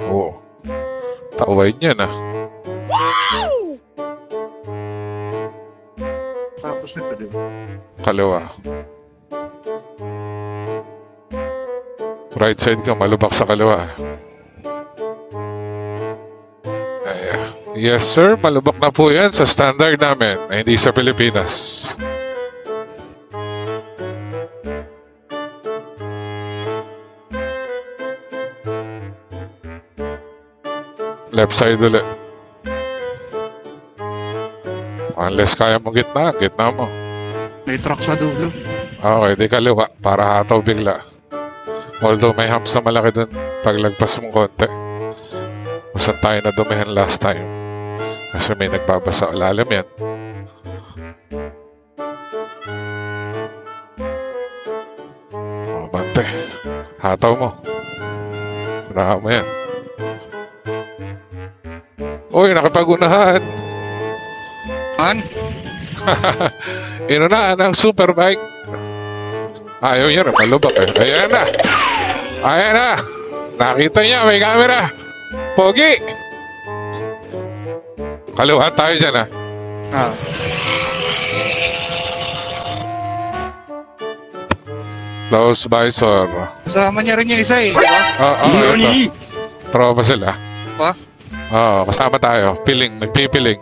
Oo. Taway niya na. Wow! Tapos nito din. Kaliwa. Right side ka, malubak sa kaliwa. Yes sir, malubak na po yan sa standard namin, na hindi sa Pilipinas. Left side ulit. Unless kaya mo gitna mo. May truck sa dulo. Okay, di kaliwa, para hataw bigla. Although may humps na malaki dun, paglagpas mong konti. Kusan tayo na dumihan last time. Kasi may nagbabasa lalim yan. Bante, hataw mo. Unahan mo yan. Uy, nakipag-unahan. Man? Inunahan ang superbike. Ayaw niya rin, malubak eh. Ayan na. Ayan na. Nakita niya, may camera. Pogi. Kaliwa tayo dyan ah. Close visor. Kasama niya rin yung isa eh, di ba? Oo, ito. Tropa sila. Pa? Oo, kasama tayo. Piling, nagpipiling.